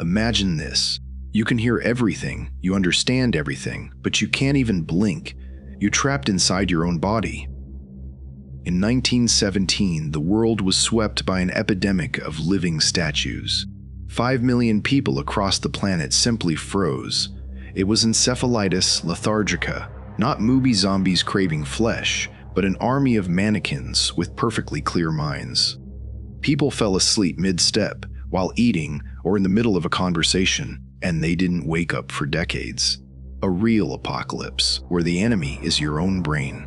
Imagine this. You can hear everything, you understand everything, but you can't even blink. You're trapped inside your own body. In 1917, the world was swept by an epidemic of living statues. 5 million people across the planet simply froze. It was encephalitis lethargica, not movie zombies craving flesh, but an army of mannequins with perfectly clear minds. People fell asleep mid-step, while eating, or in the middle of a conversation, and they didn't wake up for decades. A real apocalypse, where the enemy is your own brain.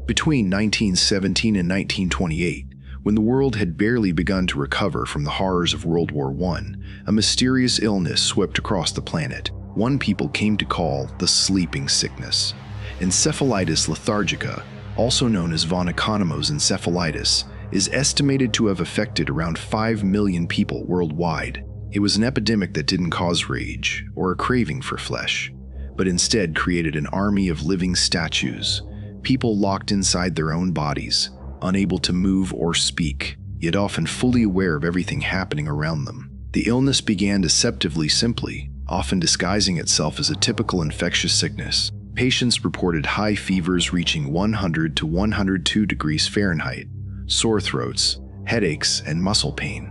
Between 1917 and 1928, when the world had barely begun to recover from the horrors of World War I, a mysterious illness swept across the planet, one people came to call the sleeping sickness. Encephalitis lethargica, also known as von Economos encephalitis, is estimated to have affected around 5 million people worldwide. It was an epidemic that didn't cause rage or a craving for flesh, but instead created an army of living statues, people locked inside their own bodies, unable to move or speak, yet often fully aware of everything happening around them. The illness began deceptively simply, often disguising itself as a typical infectious sickness. Patients reported high fevers reaching 100 to 102 degrees Fahrenheit, sore throats, headaches, and muscle pain.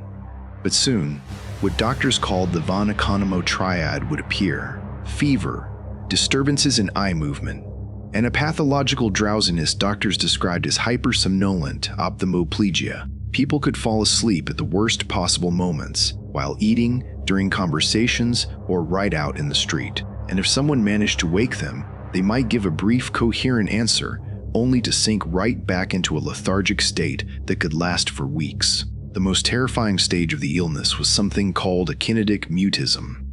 But soon, what doctors called the von Economo triad would appear: fever, disturbances in eye movement, and a pathological drowsiness doctors described as hypersomnolent ophthalmoplegia. People could fall asleep at the worst possible moments, while eating, during conversations, or right out in the street. And if someone managed to wake them, they might give a brief, coherent answer, only to sink right back into a lethargic state that could last for weeks. The most terrifying stage of the illness was something called a kinetic mutism.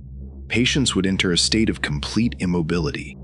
Patients would enter a state of complete immobility.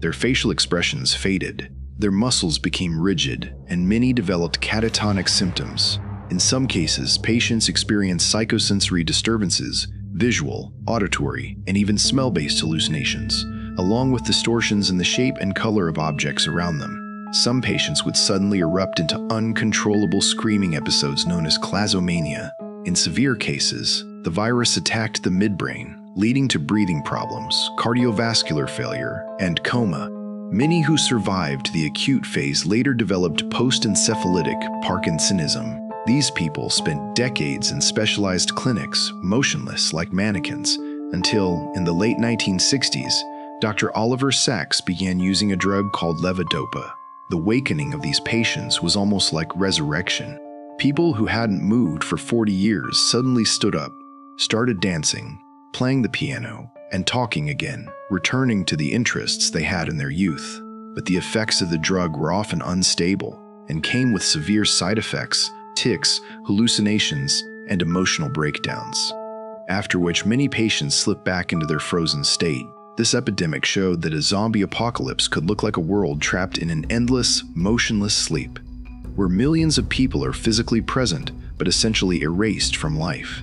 Their facial expressions faded, their muscles became rigid, and many developed catatonic symptoms. In some cases, patients experienced psychosensory disturbances, visual, auditory, and even smell-based hallucinations, along with distortions in the shape and color of objects around them. Some patients would suddenly erupt into uncontrollable screaming episodes known as clazomania. In severe cases, the virus attacked the midbrain, leading to breathing problems, cardiovascular failure, and coma. Many who survived the acute phase later developed post-encephalitic Parkinsonism. These people spent decades in specialized clinics, motionless like mannequins, until, in the late 1960s, Dr. Oliver Sacks began using a drug called levodopa. The awakening of these patients was almost like resurrection. People who hadn't moved for 40 years suddenly stood up, started dancing, playing the piano, and talking again, returning to the interests they had in their youth. But the effects of the drug were often unstable and came with severe side effects, tics, hallucinations, and emotional breakdowns. After which many patients slipped back into their frozen state. This epidemic showed that a zombie apocalypse could look like a world trapped in an endless, motionless sleep, where millions of people are physically present but essentially erased from life.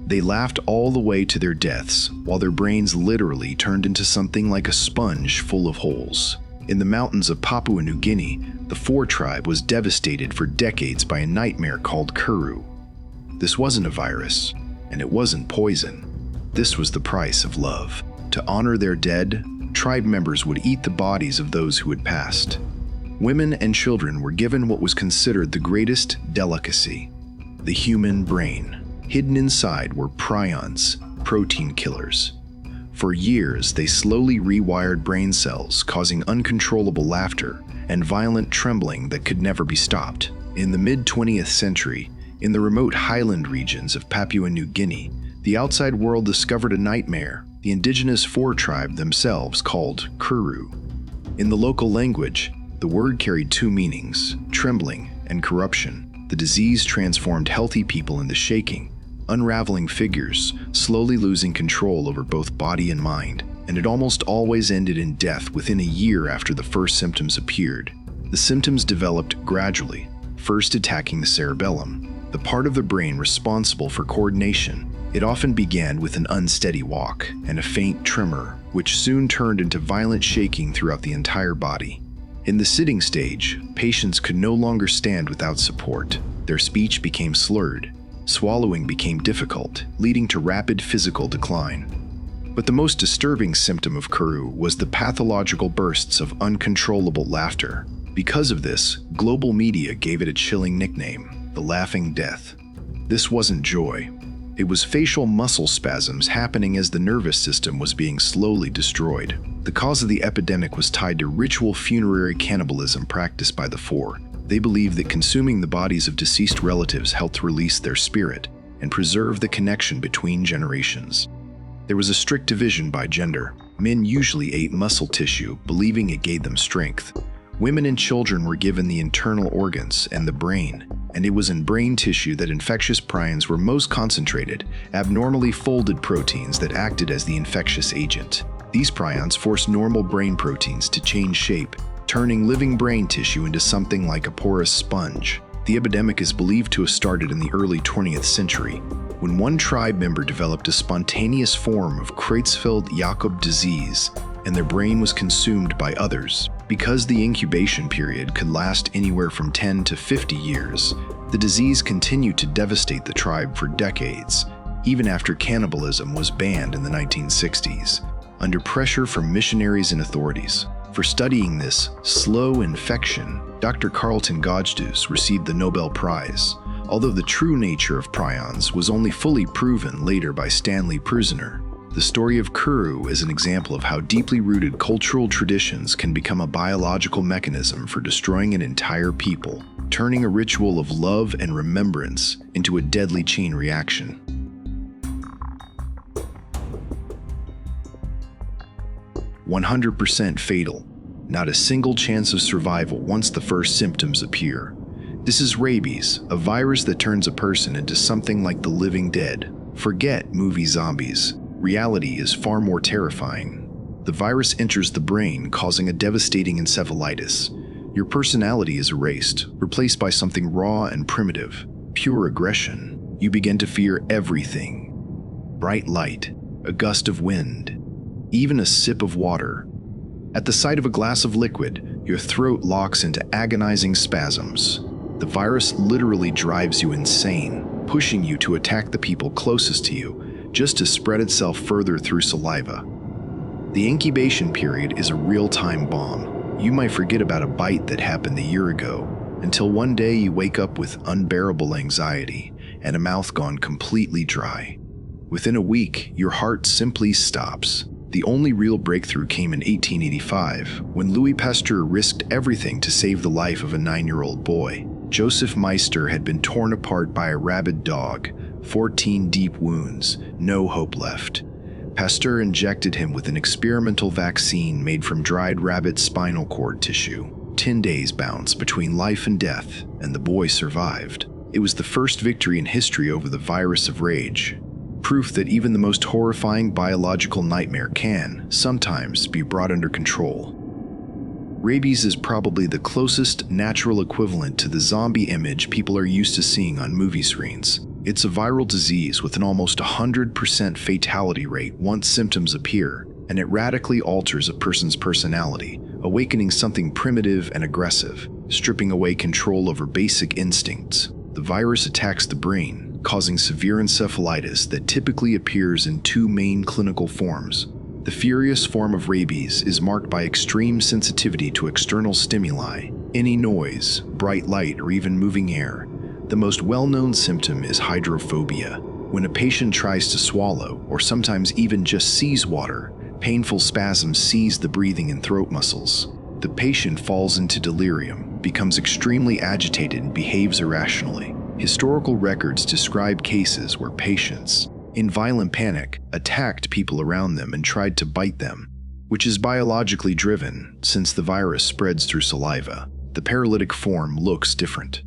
They laughed all the way to their deaths, while their brains literally turned into something like a sponge full of holes. In the mountains of Papua New Guinea, the Fore tribe was devastated for decades by a nightmare called Kuru. This wasn't a virus, and it wasn't poison. This was the price of love. To honor their dead, tribe members would eat the bodies of those who had passed. Women and children were given what was considered the greatest delicacy: the human brain. Hidden inside were prions, protein killers. For years, they slowly rewired brain cells, causing uncontrollable laughter and violent trembling that could never be stopped. In the mid-20th century, in the remote highland regions of Papua New Guinea, the outside world discovered a nightmare the indigenous Fore tribe themselves called Kuru. In the local language, the word carried two meanings: trembling and corruption. The disease transformed healthy people into shaking, unraveling figures, slowly losing control over both body and mind, and it almost always ended in death within a year after the first symptoms appeared. The symptoms developed gradually, first attacking the cerebellum, the part of the brain responsible for coordination. It often began with an unsteady walk and a faint tremor, which soon turned into violent shaking throughout the entire body. In the sitting stage, patients could no longer stand without support. Their speech became slurred. Swallowing became difficult, leading to rapid physical decline. But the most disturbing symptom of Kuru was the pathological bursts of uncontrollable laughter. Because of this, global media gave it a chilling nickname, the Laughing Death. This wasn't joy. It was facial muscle spasms happening as the nervous system was being slowly destroyed. The cause of the epidemic was tied to ritual funerary cannibalism practiced by the Fore. They believed that consuming the bodies of deceased relatives helped release their spirit and preserve the connection between generations. There was a strict division by gender. Men usually ate muscle tissue, believing it gave them strength. Women and children were given the internal organs and the brain, and it was in brain tissue that infectious prions were most concentrated, abnormally folded proteins that acted as the infectious agent. These prions forced normal brain proteins to change shape, turning living brain tissue into something like a porous sponge. The epidemic is believed to have started in the early 20th century, when one tribe member developed a spontaneous form of Creutzfeldt-Jakob disease, and their brain was consumed by others. Because the incubation period could last anywhere from 10 to 50 years, the disease continued to devastate the tribe for decades, even after cannibalism was banned in the 1960s, under pressure from missionaries and authorities. For studying this slow infection, Dr. Carlton Gojdeus received the Nobel Prize, although the true nature of prions was only fully proven later by Stanley Prusiner. The story of Kuru is an example of how deeply rooted cultural traditions can become a biological mechanism for destroying an entire people, turning a ritual of love and remembrance into a deadly chain reaction. "100% fatal. Not a single chance of survival once the first symptoms appear. This is rabies, a virus that turns a person into something like the living dead. Forget movie zombies. Reality is far more terrifying. The virus enters the brain, causing a devastating encephalitis. Your personality is erased, replaced by something raw and primitive, pure aggression. You begin to fear everything. Bright light, a gust of wind, even a sip of water. At the sight of a glass of liquid, your throat locks into agonizing spasms. The virus literally drives you insane, pushing you to attack the people closest to you, just to spread itself further through saliva. The incubation period is a real-time bomb. You might forget about a bite that happened a year ago, until one day you wake up with unbearable anxiety and a mouth gone completely dry. Within a week, your heart simply stops. The only real breakthrough came in 1885, when Louis Pasteur risked everything to save the life of a 9-year-old boy. Joseph Meister had been torn apart by a rabid dog, 14 deep wounds, no hope left. Pasteur injected him with an experimental vaccine made from dried rabbit spinal cord tissue. 10 days bounced between life and death, and the boy survived. It was the first victory in history over the virus of rage. Proof that even the most horrifying biological nightmare can, sometimes, be brought under control. Rabies is probably the closest natural equivalent to the zombie image people are used to seeing on movie screens. It's a viral disease with an almost 100% fatality rate once symptoms appear, and it radically alters a person's personality, awakening something primitive and aggressive, stripping away control over basic instincts. The virus attacks the brain, causing severe encephalitis that typically appears in two main clinical forms. The furious form of rabies is marked by extreme sensitivity to external stimuli, any noise, bright light, or even moving air. The most well-known symptom is hydrophobia. When a patient tries to swallow, or sometimes even just sees water, painful spasms seize the breathing and throat muscles. The patient falls into delirium, becomes extremely agitated, and behaves irrationally. Historical records describe cases where patients, in violent panic, attacked people around them and tried to bite them, which is biologically driven since the virus spreads through saliva. The paralytic form looks different.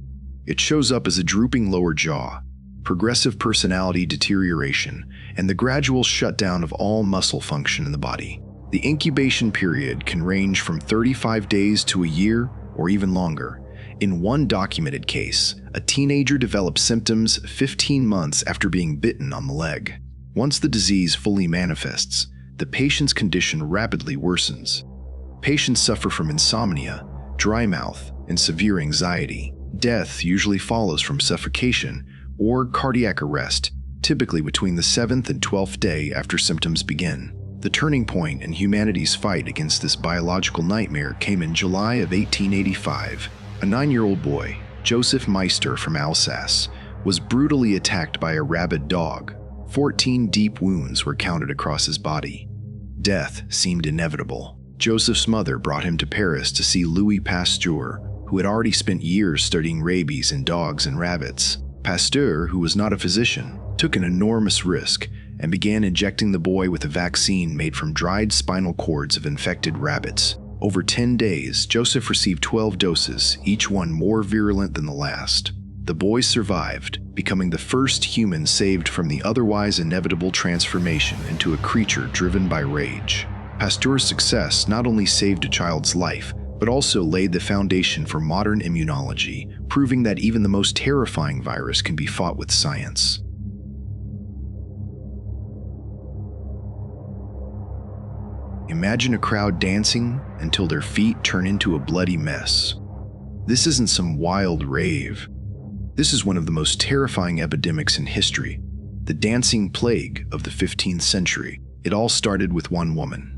It shows up as a drooping lower jaw, progressive personality deterioration, and the gradual shutdown of all muscle function in the body. The incubation period can range from 35 days to a year or even longer. In one documented case, a teenager developed symptoms 15 months after being bitten on the leg. Once the disease fully manifests, the patient's condition rapidly worsens. Patients suffer from insomnia, dry mouth, and severe anxiety. Death usually follows from suffocation or cardiac arrest, typically between the 7th and 12th day after symptoms begin. The turning point in humanity's fight against this biological nightmare came in July of 1885. A 9-year-old boy, Joseph Meister from Alsace, was brutally attacked by a rabid dog. 14 deep wounds were counted across his body. Death seemed inevitable. Joseph's mother brought him to Paris to see Louis Pasteur, who had already spent years studying rabies in dogs and rabbits. Pasteur, who was not a physician, took an enormous risk and began injecting the boy with a vaccine made from dried spinal cords of infected rabbits. Over 10 days, Joseph received 12 doses, each one more virulent than the last. The boy survived, becoming the first human saved from the otherwise inevitable transformation into a creature driven by rage. Pasteur's success not only saved a child's life, but also laid the foundation for modern immunology, proving that even the most terrifying virus can be fought with science. Imagine a crowd dancing until their feet turn into a bloody mess. This isn't some wild rave. This is one of the most terrifying epidemics in history, the dancing plague of the 15th century. It all started with one woman.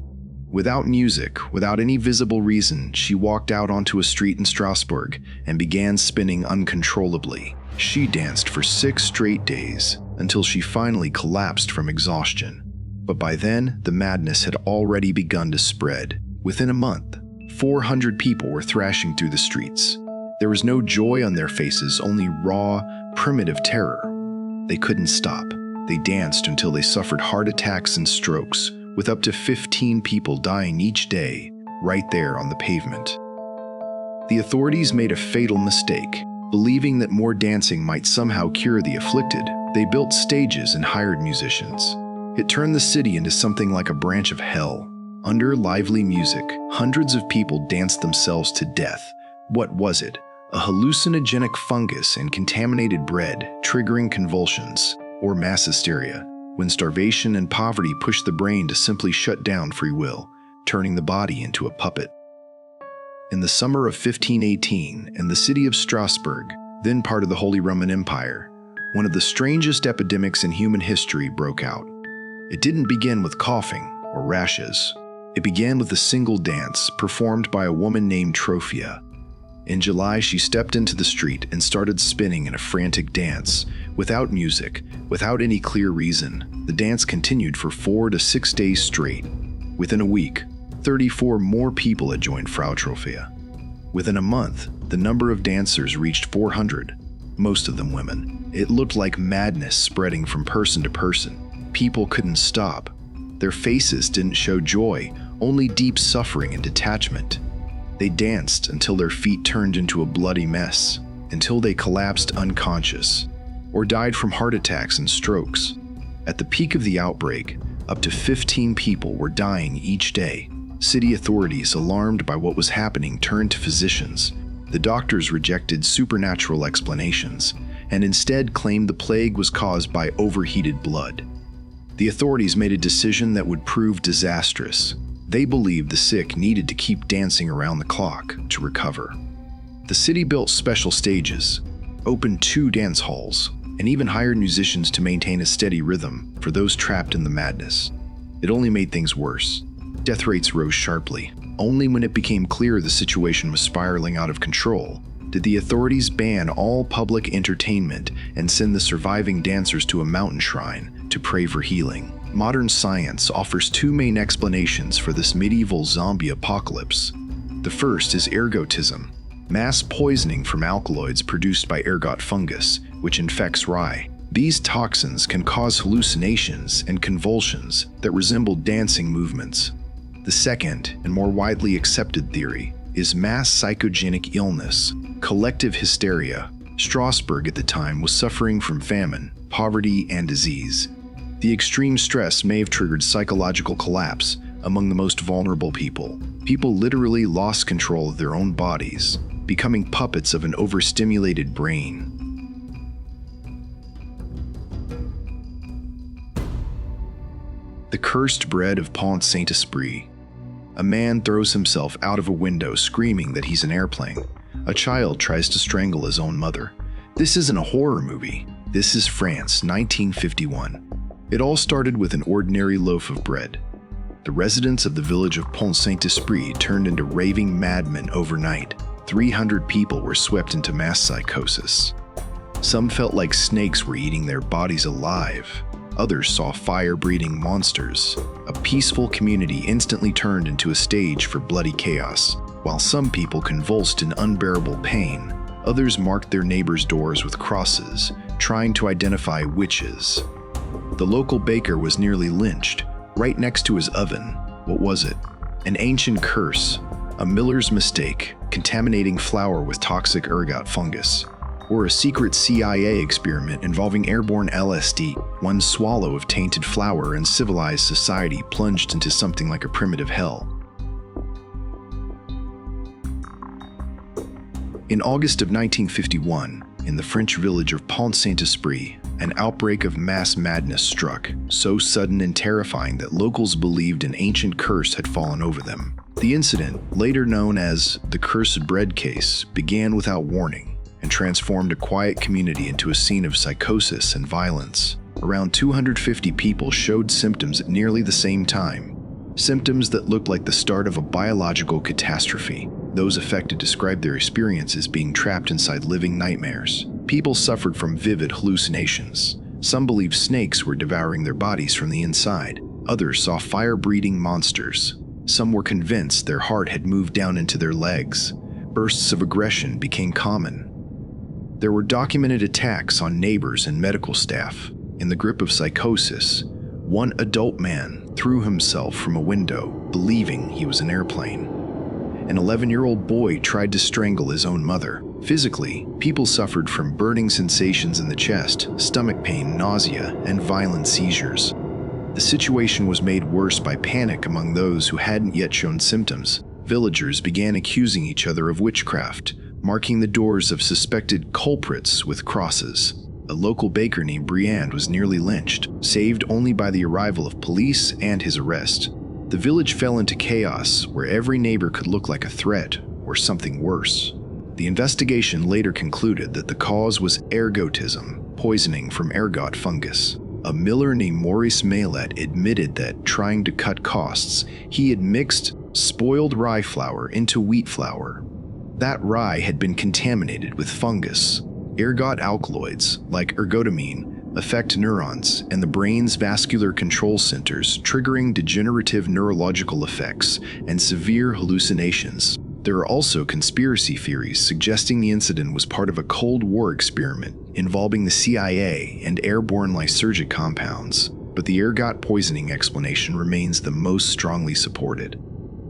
Without music, without any visible reason, she walked out onto a street in Strasbourg and began spinning uncontrollably. She danced for 6 straight days until she finally collapsed from exhaustion. But by then, the madness had already begun to spread. Within a month, 400 people were thrashing through the streets. There was no joy on their faces, only raw, primitive terror. They couldn't stop. They danced until they suffered heart attacks and strokes, with up to 15 people dying each day, right there on the pavement. The authorities made a fatal mistake. Believing that more dancing might somehow cure the afflicted, they built stages and hired musicians. It turned the city into something like a branch of hell. Under lively music, hundreds of people danced themselves to death. What was it? A hallucinogenic fungus and contaminated bread, triggering convulsions, or mass hysteria, when starvation and poverty pushed the brain to simply shut down free will, turning the body into a puppet. In the summer of 1518, in the city of Strasbourg, then part of the Holy Roman Empire, one of the strangest epidemics in human history broke out. It didn't begin with coughing or rashes. It began with a single dance performed by a woman named Trophia. In July, she stepped into the street and started spinning in a frantic dance. Without music, without any clear reason, the dance continued for 4 to 6 days straight. Within a week, 34 more people had joined Frau Trophia. Within a month, the number of dancers reached 400, most of them women. It looked like madness spreading from person to person. People couldn't stop. Their faces didn't show joy, only deep suffering and detachment. They danced until their feet turned into a bloody mess, until they collapsed unconscious, or died from heart attacks and strokes. At the peak of the outbreak, up to 15 people were dying each day. City authorities, alarmed by what was happening, turned to physicians. The doctors rejected supernatural explanations, and instead claimed the plague was caused by overheated blood. The authorities made a decision that would prove disastrous. They believed the sick needed to keep dancing around the clock to recover. The city built special stages, opened 2 dance halls, and even hired musicians to maintain a steady rhythm for those trapped in the madness. It only made things worse. Death rates rose sharply. Only when it became clear the situation was spiraling out of control did the authorities ban all public entertainment and send the surviving dancers to a mountain shrine to pray for healing. Modern science offers 2 main explanations for this medieval zombie apocalypse. The first is ergotism, mass poisoning from alkaloids produced by ergot fungus, which infects rye. These toxins can cause hallucinations and convulsions that resemble dancing movements. The second, and more widely accepted theory, is mass psychogenic illness, collective hysteria. Strasbourg at the time was suffering from famine, poverty, and disease. The extreme stress may have triggered psychological collapse among the most vulnerable people. People literally lost control of their own bodies, becoming puppets of an overstimulated brain. The cursed bread of Pont-Saint-Esprit. A man throws himself out of a window screaming that he's an airplane. A child tries to strangle his own mother. This isn't a horror movie. This is France, 1951. It all started with an ordinary loaf of bread. The residents of the village of Pont-Saint-Esprit turned into raving madmen overnight. 300 people were swept into mass psychosis. Some felt like snakes were eating their bodies alive. Others saw fire-breathing monsters. A peaceful community instantly turned into a stage for bloody chaos. While some people convulsed in unbearable pain, others marked their neighbors' doors with crosses, trying to identify witches. The local baker was nearly lynched, right next to his oven. What was it? An ancient curse, a miller's mistake, contaminating flour with toxic ergot fungus, or a secret CIA experiment involving airborne LSD. One swallow of tainted flour and civilized society plunged into something like a primitive hell. In August of 1951, in the French village of Pont-Saint-Esprit, an outbreak of mass madness struck, so sudden and terrifying that locals believed an ancient curse had fallen over them. The incident, later known as the Cursed Bread Case, began without warning and transformed a quiet community into a scene of psychosis and violence. Around 250 people showed symptoms at nearly the same time, symptoms that looked like the start of a biological catastrophe. Those affected described their experience as being trapped inside living nightmares. People suffered from vivid hallucinations. Some believed snakes were devouring their bodies from the inside. Others saw fire-breathing monsters. Some were convinced their heart had moved down into their legs. Bursts of aggression became common. There were documented attacks on neighbors and medical staff. In the grip of psychosis, one adult man threw himself from a window, believing he was an airplane. An 11-year-old boy tried to strangle his own mother. Physically, people suffered from burning sensations in the chest, stomach pain, nausea, and violent seizures. The situation was made worse by panic among those who hadn't yet shown symptoms. Villagers began accusing each other of witchcraft, marking the doors of suspected culprits with crosses. A local baker named Prion was nearly lynched, saved only by the arrival of police and his arrest. The village fell into chaos, where every neighbor could look like a threat or something worse. The investigation later concluded that the cause was ergotism, poisoning from ergot fungus. A miller named Maurice Maillet admitted that, trying to cut costs, he had mixed spoiled rye flour into wheat flour. That rye had been contaminated with fungus. Ergot alkaloids, like ergotamine, affect neurons and the brain's vascular control centers, triggering degenerative neurological effects and severe hallucinations. There are also conspiracy theories suggesting the incident was part of a Cold War experiment involving the CIA and airborne lysergic compounds, but the ergot poisoning explanation remains the most strongly supported.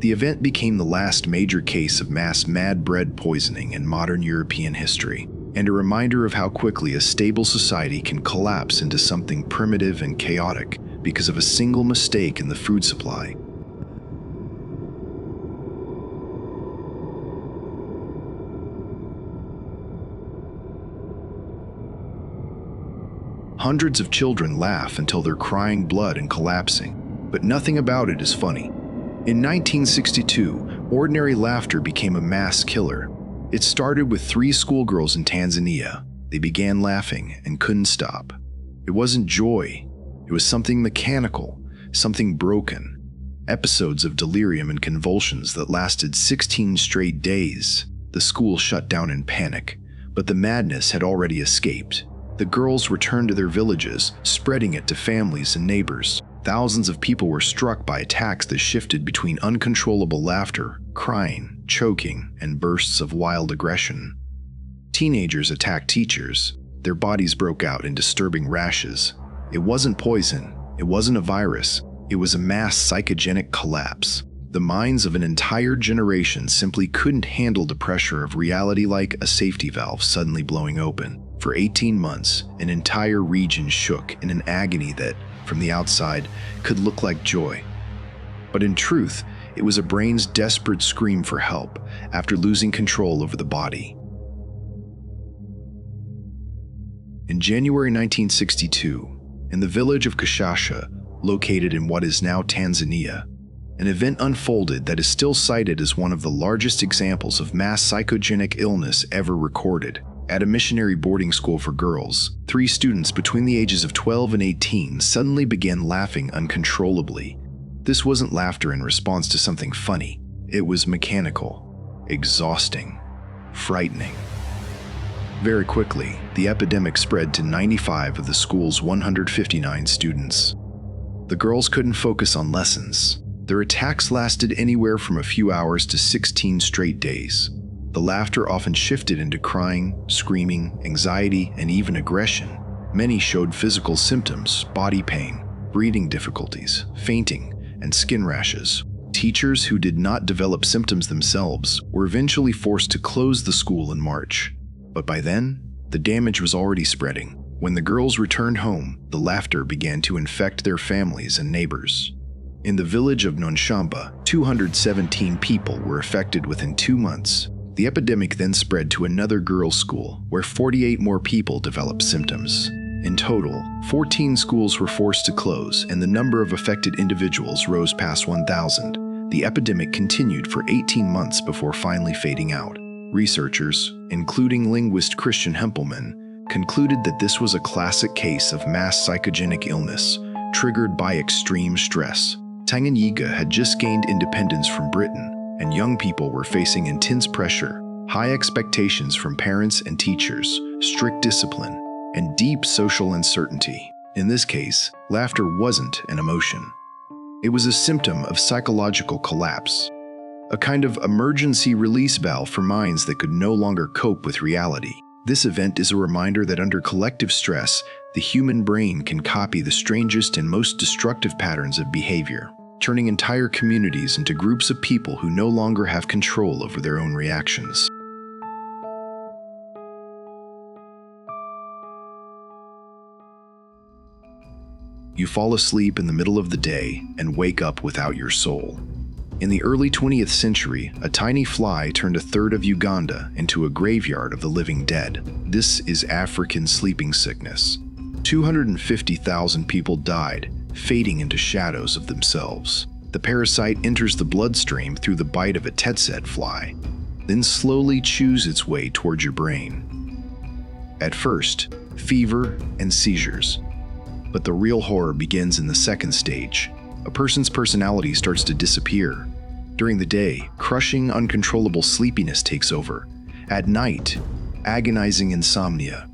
The event became the last major case of mass mad bread poisoning in modern European history, and a reminder of how quickly a stable society can collapse into something primitive and chaotic because of a single mistake in the food supply. Hundreds of children laugh until they're crying blood and collapsing, but nothing about it is funny. In 1962, ordinary laughter became a mass killer. It started with 3 schoolgirls in Tanzania. They began laughing and couldn't stop. It wasn't joy. It was something mechanical, something broken. Episodes of delirium and convulsions that lasted 16 straight days. The school shut down in panic, but the madness had already escaped. The girls returned to their villages, spreading it to families and neighbors. Thousands of people were struck by attacks that shifted between uncontrollable laughter, crying, choking, and bursts of wild aggression. Teenagers attacked teachers. Their bodies broke out in disturbing rashes. It wasn't poison. It wasn't a virus. It was a mass psychogenic collapse. The minds of an entire generation simply couldn't handle the pressure of reality like a safety valve suddenly blowing open. For 18 months, an entire region shook in an agony that, from the outside, could look like joy. But in truth, it was a brain's desperate scream for help after losing control over the body. In January 1962, in the village of Kashasha, located in what is now Tanzania, An event unfolded that is still cited as one of the largest examples of mass psychogenic illness ever recorded. At a missionary boarding school for girls, 3 students between the ages of 12 and 18 suddenly began laughing uncontrollably. This wasn't laughter in response to something funny. It was mechanical, exhausting, frightening. Very quickly, the epidemic spread to 95 of the school's 159 students. The girls couldn't focus on lessons. Their attacks lasted anywhere from a few hours to 16 straight days. The laughter often shifted into crying, screaming, anxiety, and even aggression. Many showed physical symptoms: body pain, breathing difficulties, fainting, and skin rashes. Teachers who did not develop symptoms themselves were eventually forced to close the school in March. But by then, the damage was already spreading. When the girls returned home, the laughter began to infect their families and neighbors. In the village of Nonshamba, 217 people were affected within 2 months. The epidemic then spread to another girls' school, where 48 more people developed symptoms. In total, 14 schools were forced to close, and the number of affected individuals rose past 1,000. The epidemic continued for 18 months before finally fading out. Researchers, including linguist Christian Hempelman, concluded that this was a classic case of mass psychogenic illness, triggered by extreme stress. Tanganyika had just gained independence from Britain, and young people were facing intense pressure, high expectations from parents and teachers, strict discipline, and deep social uncertainty. In this case, laughter wasn't an emotion. It was a symptom of psychological collapse, a kind of emergency release valve for minds that could no longer cope with reality. This event is a reminder that under collective stress, the human brain can copy the strangest and most destructive patterns of behavior, turning entire communities into groups of people who no longer have control over their own reactions. You fall asleep in the middle of the day and wake up without your soul. In the early 20th century, a tiny fly turned a third of Uganda into a graveyard of the living dead. This is African sleeping sickness. 250,000 people died, fading into shadows of themselves. The parasite enters the bloodstream through the bite of a tsetse fly, then slowly chews its way towards your brain. At first, fever and seizures. But the real horror begins in the second stage. A person's personality starts to disappear. During the day, crushing, uncontrollable sleepiness takes over. At night, agonizing insomnia.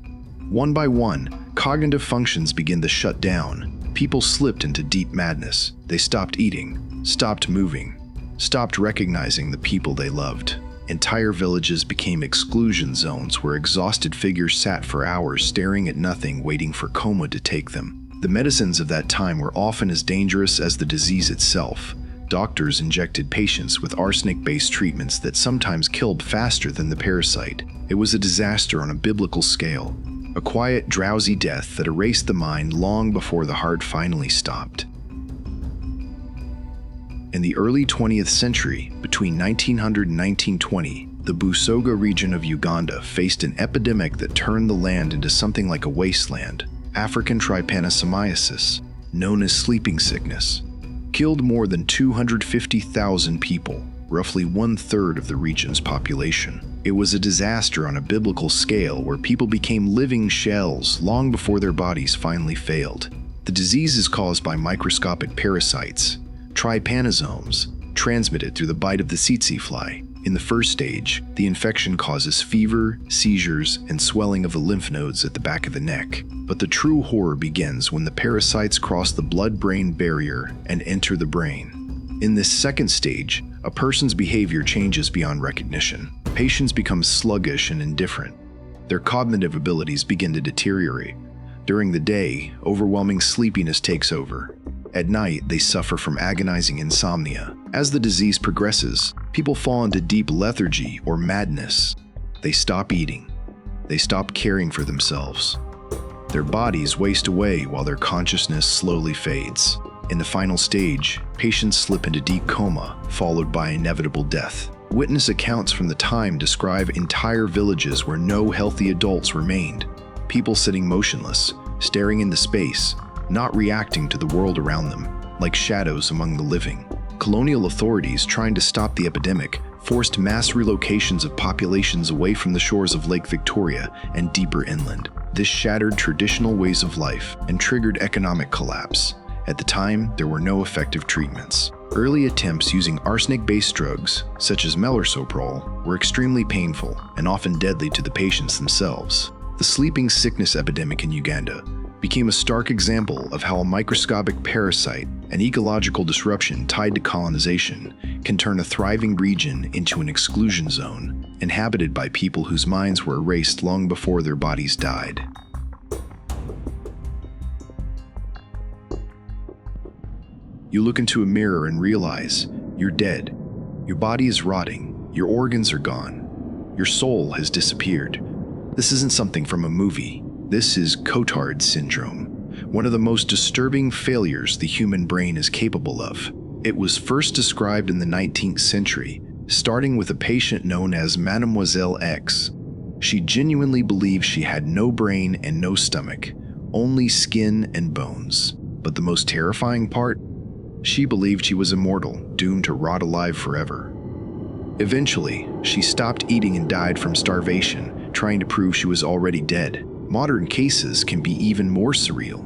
One by one, cognitive functions begin to shut down. People slipped into deep madness. They stopped eating, stopped moving, stopped recognizing the people they loved. Entire villages became exclusion zones where exhausted figures sat for hours staring at nothing, waiting for coma to take them. The medicines of that time were often as dangerous as the disease itself. Doctors injected patients with arsenic-based treatments that sometimes killed faster than the parasite. It was a disaster on a biblical scale, a quiet, drowsy death that erased the mind long before the heart finally stopped. In the early 20th century, between 1900 and 1920, the Busoga region of Uganda faced an epidemic that turned the land into something like a wasteland. African trypanosomiasis, known as sleeping sickness, killed more than 250,000 people, roughly 1/3 of the region's population. It was a disaster on a biblical scale where people became living shells long before their bodies finally failed. The disease is caused by microscopic parasites, trypanosomes, transmitted through the bite of the tsetse fly. In the first stage, the infection causes fever, seizures, and swelling of the lymph nodes at the back of the neck. But the true horror begins when the parasites cross the blood-brain barrier and enter the brain. In this second stage, a person's behavior changes beyond recognition. Patients become sluggish and indifferent. Their cognitive abilities begin to deteriorate. During the day, overwhelming sleepiness takes over. At night, they suffer from agonizing insomnia. As the disease progresses, people fall into deep lethargy or madness. They stop eating. They stop caring for themselves. Their bodies waste away while their consciousness slowly fades. In the final stage, patients slip into deep coma, followed by inevitable death. Witness accounts from the time describe entire villages where no healthy adults remained. People sitting motionless, staring into space, not reacting to the world around them, like shadows among the living. Colonial authorities trying to stop the epidemic forced mass relocations of populations away from the shores of Lake Victoria and deeper inland. This shattered traditional ways of life and triggered economic collapse. At the time, there were no effective treatments. Early attempts using arsenic-based drugs, such as melarsoprol, were extremely painful and often deadly to the patients themselves. The sleeping sickness epidemic in Uganda became a stark example of how a microscopic parasite and ecological disruption tied to colonization can turn a thriving region into an exclusion zone, inhabited by people whose minds were erased long before their bodies died. You look into a mirror and realize you're dead. Your body is rotting, your organs are gone, your soul has disappeared. This isn't something from a movie. This is Cotard syndrome, one of the most disturbing failures the human brain is capable of. It was first described in the 19th century, starting with a patient known as Mademoiselle X. She genuinely believed she had no brain and no stomach, only skin and bones. But the most terrifying part? She believed she was immortal, doomed to rot alive forever. Eventually, she stopped eating and died from starvation, trying to prove she was already dead. Modern cases can be even more surreal.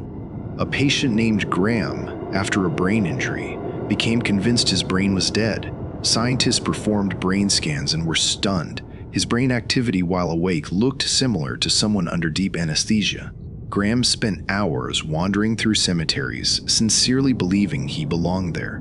A patient named Graham, after a brain injury, became convinced his brain was dead. Scientists performed brain scans and were stunned. His brain activity while awake looked similar to someone under deep anesthesia. Graham spent hours wandering through cemeteries, sincerely believing he belonged there.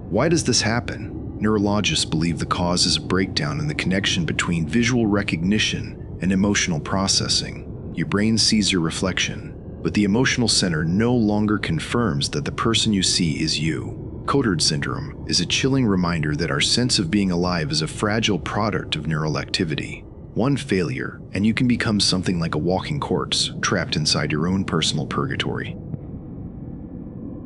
Why does this happen? Neurologists believe the cause is a breakdown in the connection between visual recognition and emotional processing. Your brain sees your reflection, but the emotional center no longer confirms that the person you see is you. Cotard syndrome is a chilling reminder that our sense of being alive is a fragile product of neural activity. One failure, and you can become something like a walking corpse, trapped inside your own personal purgatory.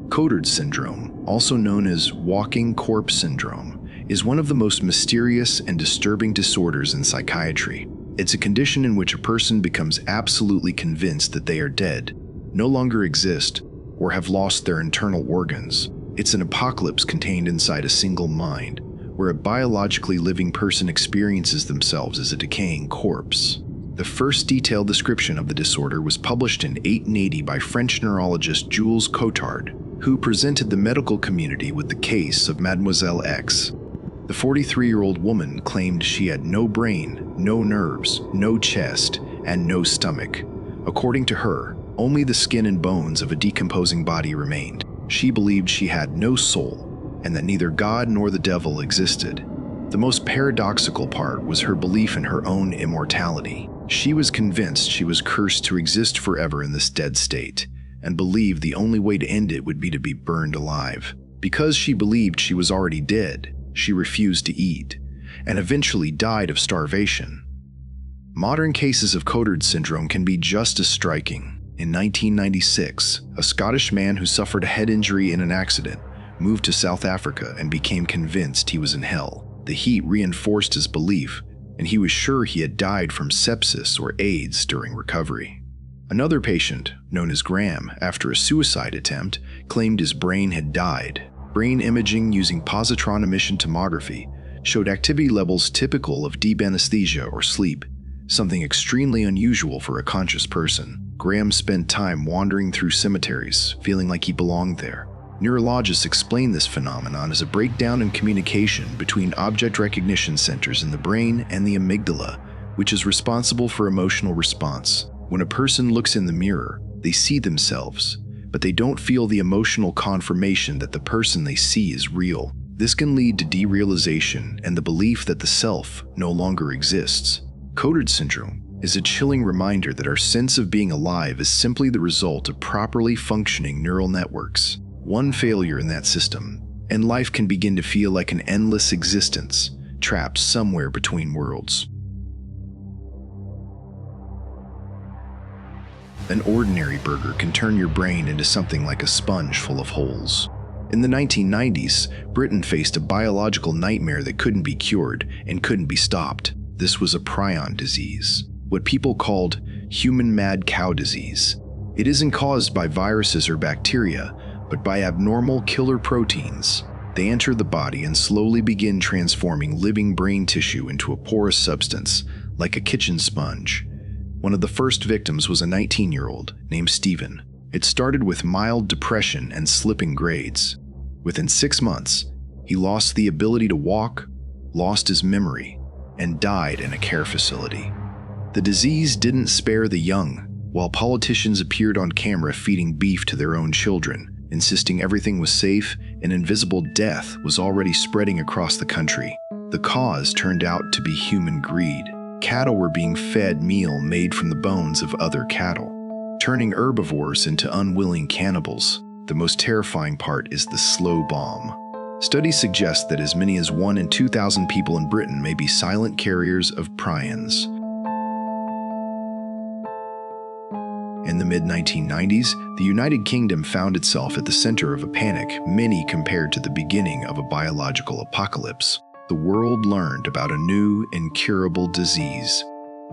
Cotard syndrome, also known as walking corpse syndrome, is one of the most mysterious and disturbing disorders in psychiatry. It's a condition in which a person becomes absolutely convinced that they are dead, no longer exist, or have lost their internal organs. It's an apocalypse contained inside a single mind, where a biologically living person experiences themselves as a decaying corpse. The first detailed description of the disorder was published in 1880 by French neurologist Jules Cotard, who presented the medical community with the case of Mademoiselle X. The 43-year-old woman claimed she had no brain, no nerves, no chest, and no stomach. According to her, only the skin and bones of a decomposing body remained. She believed she had no soul, and that neither God nor the devil existed. The most paradoxical part was her belief in her own immortality. She was convinced she was cursed to exist forever in this dead state, and believed the only way to end it would be to be burned alive. Because she believed she was already dead, she refused to eat, and eventually died of starvation. Modern cases of Cotard syndrome can be just as striking. In 1996, a Scottish man who suffered a head injury in an accident moved to South Africa and became convinced he was in hell. The heat reinforced his belief, and he was sure he had died from sepsis or AIDS during recovery. Another patient, known as Graham, after a suicide attempt, claimed his brain had died. Brain imaging using positron emission tomography showed activity levels typical of deep anesthesia or sleep, something extremely unusual for a conscious person. Graham spent time wandering through cemeteries, feeling like he belonged there. Neurologists explain this phenomenon as a breakdown in communication between object recognition centers in the brain and the amygdala, which is responsible for emotional response. When a person looks in the mirror, they see themselves, but they don't feel the emotional confirmation that the person they see is real. This can lead to derealization and the belief that the self no longer exists. Cotard syndrome is a chilling reminder that our sense of being alive is simply the result of properly functioning neural networks. One failure in that system, and life can begin to feel like an endless existence, trapped somewhere between worlds. An ordinary burger can turn your brain into something like a sponge full of holes. In the 1990s, Britain faced a biological nightmare that couldn't be cured and couldn't be stopped. This was a prion disease, what people called human mad cow disease. It isn't caused by viruses or bacteria, but by abnormal killer proteins. They enter the body and slowly begin transforming living brain tissue into a porous substance, like a kitchen sponge. One of the first victims was a 19-year-old named Stephen. It started with mild depression and slipping grades. Within 6 months, he lost the ability to walk, lost his memory, and died in a care facility. The disease didn't spare the young, while politicians appeared on camera feeding beef to their own children, insisting everything was safe. An invisible death was already spreading across the country. The cause turned out to be human greed. Cattle were being fed meal made from the bones of other cattle, turning herbivores into unwilling cannibals. The most terrifying part is the slow bomb. Studies suggest that as many as 1 in 2,000 people in Britain may be silent carriers of prions. In the mid-1990s, the United Kingdom found itself at the center of a panic many compared to the beginning of a biological apocalypse. The world learned about a new, incurable disease,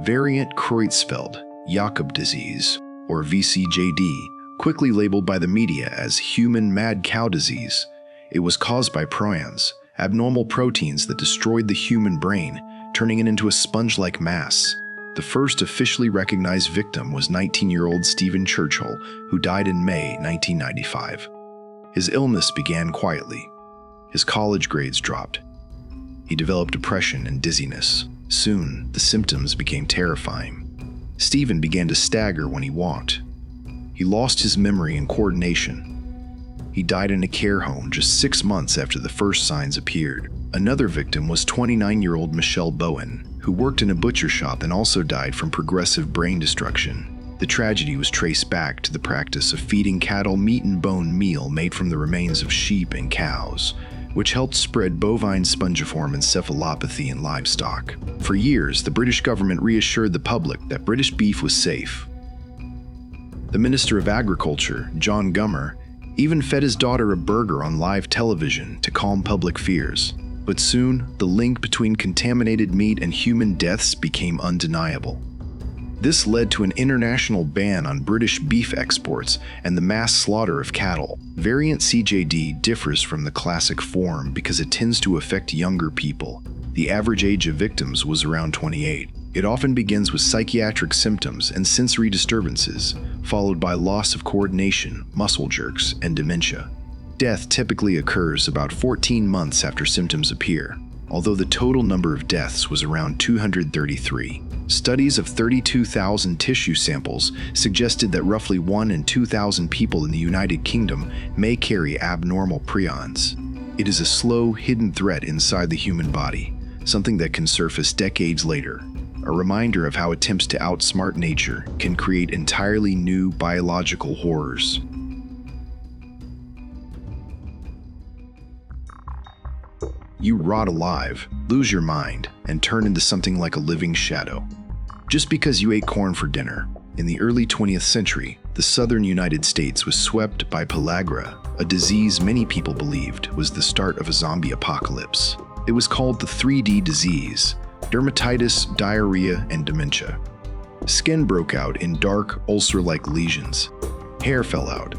variant Creutzfeldt, Jakob disease, or VCJD, quickly labeled by the media as human mad cow disease. It was caused by prions, abnormal proteins that destroyed the human brain, turning it into a sponge-like mass. The first officially recognized victim was 19-year-old Stephen Churchill, who died in May 1995. His illness began quietly. His college grades dropped. He developed depression and dizziness. Soon, the symptoms became terrifying. Stephen began to stagger when he walked. He lost his memory and coordination. He died in a care home just 6 months after the first signs appeared. Another victim was 29-year-old Michelle Bowen, who worked in a butcher shop and also died from progressive brain destruction. The tragedy was traced back to the practice of feeding cattle meat and bone meal made from the remains of sheep and cows, which helped spread bovine spongiform encephalopathy in livestock. For years, the British government reassured the public that British beef was safe. The Minister of Agriculture, John Gummer, even fed his daughter a burger on live television to calm public fears. But soon, the link between contaminated meat and human deaths became undeniable. This led to an international ban on British beef exports and the mass slaughter of cattle. Variant CJD differs from the classic form because it tends to affect younger people. The average age of victims was around 28. It often begins with psychiatric symptoms and sensory disturbances, followed by loss of coordination, muscle jerks, and dementia. Death typically occurs about 14 months after symptoms appear, although the total number of deaths was around 233. Studies of 32,000 tissue samples suggested that roughly 1 in 2,000 people in the United Kingdom may carry abnormal prions. It is a slow, hidden threat inside the human body, something that can surface decades later. A reminder of how attempts to outsmart nature can create entirely new biological horrors. You rot alive, lose your mind, and turn into something like a living shadow. Just because you ate corn for dinner. In the early 20th century, the southern United States was swept by Pellagra, a disease many people believed was the start of a zombie apocalypse. It was called the 3D disease: dermatitis, diarrhea, and dementia. Skin broke out in dark, ulcer-like lesions. Hair fell out,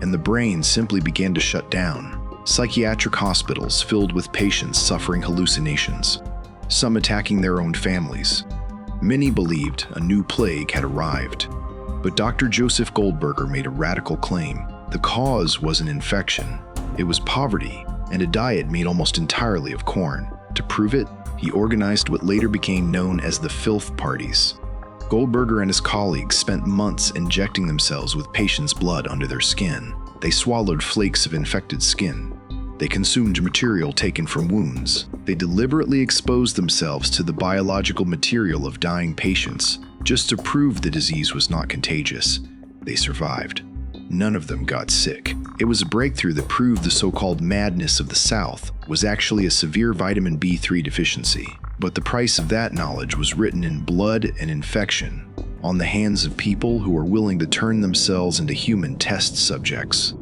and the brain simply began to shut down. Psychiatric hospitals filled with patients suffering hallucinations, some attacking their own families. Many believed a new plague had arrived. But Dr. Joseph Goldberger made a radical claim. The cause was an infection. It was poverty and a diet made almost entirely of corn. To prove it, he organized what later became known as the filth parties. Goldberger and his colleagues spent months injecting themselves with patients' blood under their skin. They swallowed flakes of infected skin. They consumed material taken from wounds. They deliberately exposed themselves to the biological material of dying patients just to prove the disease was not contagious. They survived. None of them got sick. It was a breakthrough that proved the so-called madness of the South was actually a severe vitamin B3 deficiency. But the price of that knowledge was written in blood and infection on the hands of people who were willing to turn themselves into human test subjects.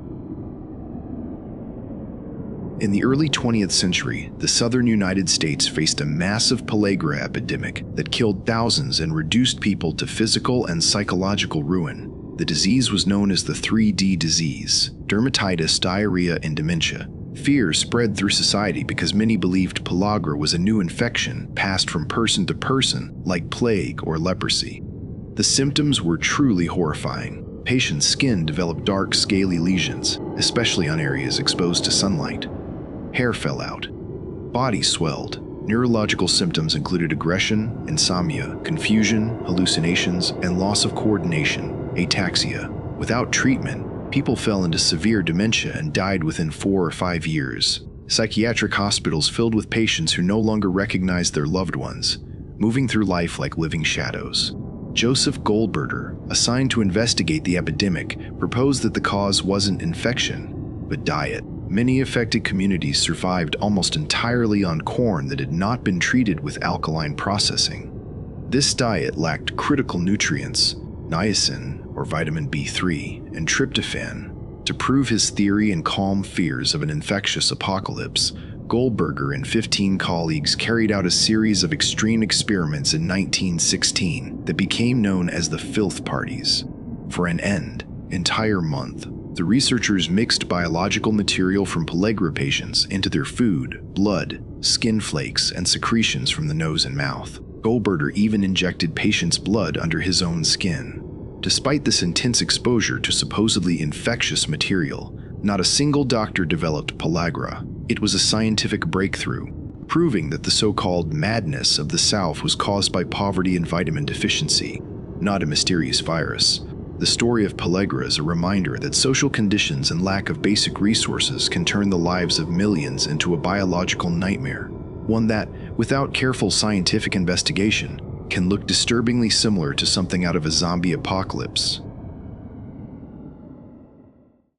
In the early 20th century, the southern United States faced a massive Pellagra epidemic that killed thousands and reduced people to physical and psychological ruin. The disease was known as the 3D disease: dermatitis, diarrhea, and dementia. Fear spread through society because many believed pellagra was a new infection passed from person to person, like plague or leprosy. The symptoms were truly horrifying. Patients' skin developed dark, scaly lesions, especially on areas exposed to sunlight. Hair fell out. Body swelled. Neurological symptoms included aggression, insomnia, confusion, hallucinations, and loss of coordination, ataxia. Without treatment, people fell into severe dementia and died within 4 or 5 years. Psychiatric hospitals filled with patients who no longer recognized their loved ones, moving through life like living shadows. Joseph Goldberger, assigned to investigate the epidemic, proposed that the cause wasn't infection, but diet. Many affected communities survived almost entirely on corn that had not been treated with alkaline processing. This diet lacked critical nutrients, niacin, or vitamin B3, and tryptophan. To prove his theory and calm fears of an infectious apocalypse, Goldberger and 15 colleagues carried out a series of extreme experiments in 1916 that became known as the filth parties. For an entire month, the researchers mixed biological material from pellagra patients into their food, blood, skin flakes, and secretions from the nose and mouth. Goldberger even injected patients' blood under his own skin. Despite this intense exposure to supposedly infectious material, not a single doctor developed pellagra. It was a scientific breakthrough, proving that the so-called madness of the South was caused by poverty and vitamin deficiency, not a mysterious virus. The story of pellagra is a reminder that social conditions and lack of basic resources can turn the lives of millions into a biological nightmare, one that, without careful scientific investigation, can look disturbingly similar to something out of a zombie apocalypse.